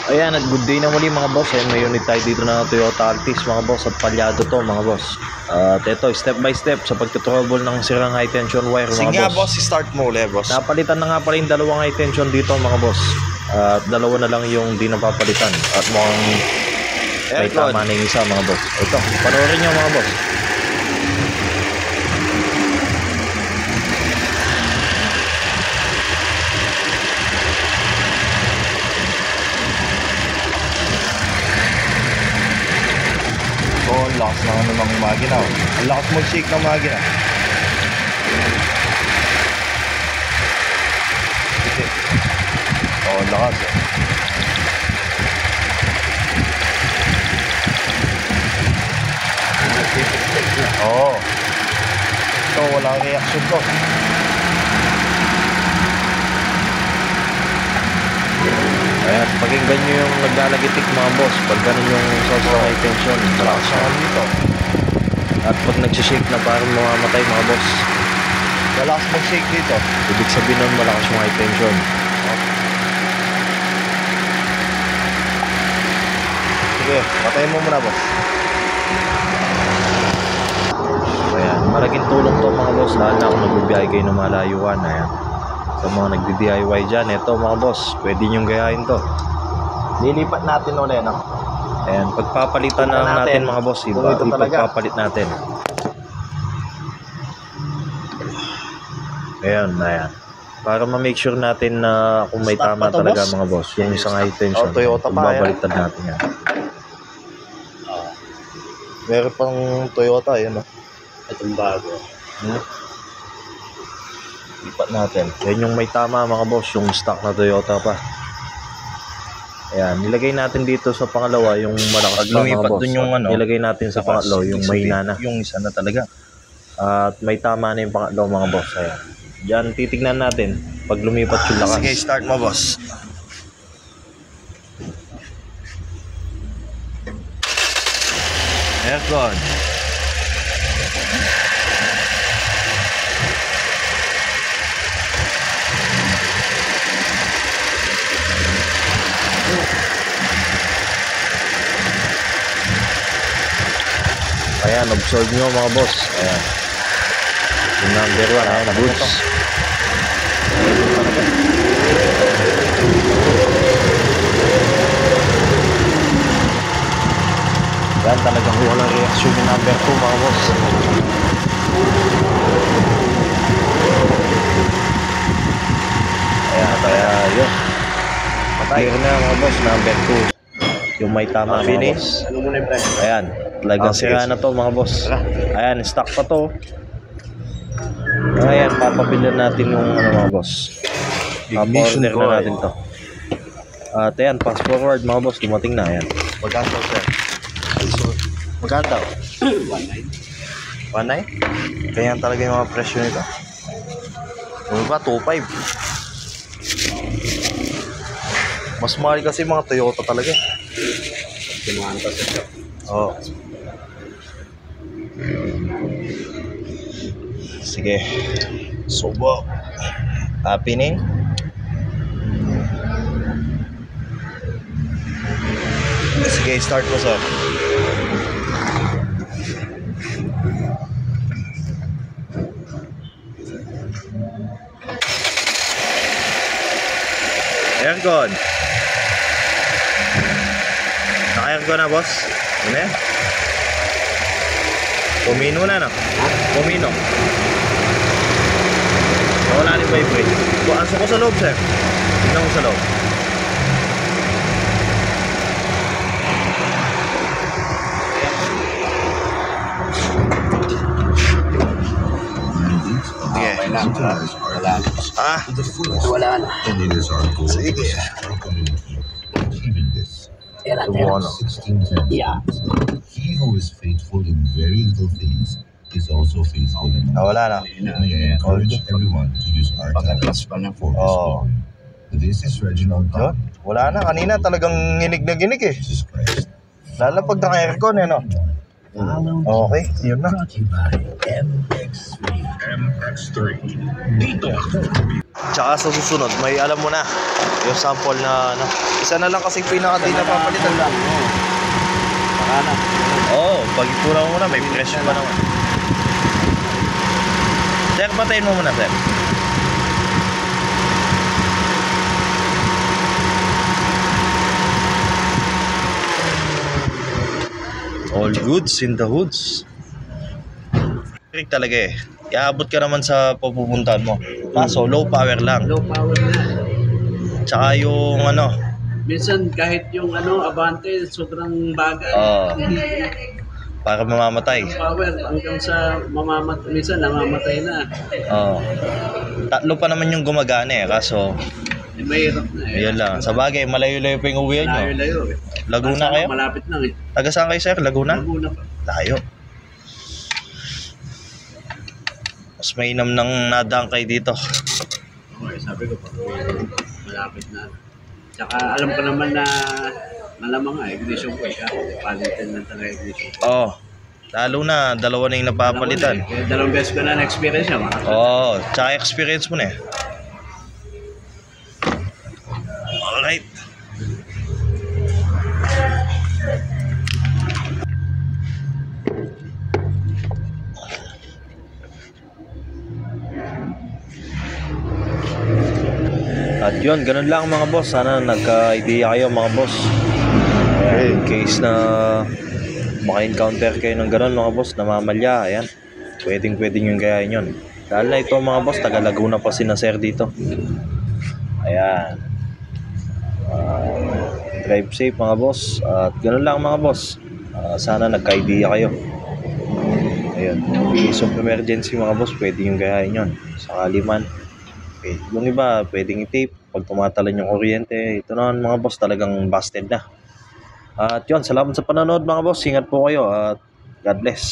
Ayan, at good day na muli mga boss. Ayan, may unit tayo dito na Toyota Altis mga boss. At palyado to mga boss. At ito, step by step sa pagtutrouble ng sirang high tension wire mga Sige boss. boss, start mo ulit boss. Napalitan na nga pala yung dalawang high tension dito mga boss. At dalawa na lang yung di napapalitan. At mukhang may tama na yung isa mga boss. Ito, panoorin nyo mga boss. Ang lakas na ng magina. Ang lakas mag-shake ng magina. Ang lakas. Oo. Ito, walang reaction to. Ayan, pakinggan nyo yung naglalagitik mga boss. Pag ganun yung source ng high tension, malakas siya dito. At pag nagsishake na parang mamamatay mga boss, Malakas mag-shake dito. ibig sabihin nun malakas yung high tension. Sige, patayin mo muna boss. Ayan, malaking tulong to mga boss. Lalo na kung nagbibiyahe kayo ng malayuan. Ayan, sa mga nagdi-DIY dyan, ito mga boss, pwede nyong gayahin to. Lilipat natin ulit, no? Ayan, pagpapalitan na natin mga boss, ipagpapalit natin. Ayan, ayan. Para ma-make sure natin na kung may Start tama pa to, talaga boss? mga boss, yung isang high tension, Toyota pa, babaliktad natin yan. Meron pang Toyota, yun, no? Itong bago. Lipat natin. Yan yung may tama mga boss, yung stock na Toyota pa. Ayan, nilagay natin dito sa pangalawa yung malakas pa mga boss. Dun yung, ano, nilagay natin sa pangatlo yung mahina na. Yung isa na talaga. At may tama na yung pangatlo mga boss. Ayan. Diyan titignan natin pag lumipat yung lakas. Sige, start mo boss. Aircon. Ayan, observe nyo mga boss. Ayan. Yung number 1, ayan, goods. Ayan, talagang walang reaction yung number 2 mga boss. Ayan, kaya yun. Clear na mga boss, number 2. Yung may tama mga boss. Ano muna yung presyo? Ayan, talagang sira na to mga boss. Ayan, stock pa to. Ayan, papabilin natin yung ano mga boss. Papa-order na natin to. At ayan, fast forward mga boss, dumating na. Ayan. Magkano sir? Magkano? 1.9. 1.9? Ganyan talaga yung mga presyo nito. Ano ba? 2.5. Mas mahal kasi mga Toyota talaga. Kinuhaan pa sa shop. Oo. Sige. Subo. Happening. Sige, start mo sir. Aircon. Naka-aircon na boss? Ano yan? Pumino na no? Pumino. Wala rin vibrate. Asok ko sa loob sir. Tignan ko sa loob. Okay lang. Wala na. Ah? Wala na. And it is our goal Sige. to assist our community in achieving this. Tira, Subo tira. ano? 1610. Yeah. He who is faithful in very little things is also faithful in Ah, much. wala na. May I encourage everyone to use our Pagkatlas talents pa na. for His Oh. glory. This is Reginald Yun. Wala na. Kanina talagang ginig na ginig eh. Jesus Christ. Lalo pag naka-aircon eh no? Okay, yun na. Tsaka sa susunod, may alam mo na yung sample na ano. Isa na lang kasi pinaka di napapalitan lang. Baka na. Oo, pag ipura mo muna, may presyo pa naman. Sir, patayin mo muna, sir. All goods in the hoods. Correct talaga eh. Iaabot ka naman sa pupuntahan mo. Kaso, low power lang. Low power na. Tsaka yung ano, Minsan kahit yung Avante, sobrang bagal. para mamamatay. Power hanggang sa minsan namamatay na. Tatlo pa naman yung gumagana eh. Kaso, Mahirap na eh. yun lang. Sa bagay, malayo-layo pa yung uwihan nyo. Layo-layo eh. Laguna kayo? Malapit lang eh. Taga saan kayo, sir? Laguna? Laguna pa. Layo. Mas mainam ng nadaan kayo dito. Okay, sabi ko pa. Malapit na. Tsaka alam ko naman na malamang ignition ko siya. Palitan lang talaga ignition. Lalo na, dalawa na yung napapalitan. Dalawang beses ko na na-experience siya. Tsaka experience mo na eh. Alright. At yun, ganun lang mga boss. Sana nagka-idea kayo mga boss. In case na maka-encounter kayo ng ganun mga boss, namamalya, ayan. Pwedeng yung gayahin yun. Dahil na ito mga boss, taga Laguna pa si Sir dito. Ayan. Drive safe mga boss. At ganun lang mga boss. Sana nagka-idea kayo. Ayun. Case of emergency mga boss, pwede yung gayahin yun. Sakali man. Okay. Yung iba, pwedeng i-tape. Pag tumatalan yung kuryente, ito naman mga boss, talagang busted na. At yun, salamat sa panonood mga boss. Ingat po kayo at God bless.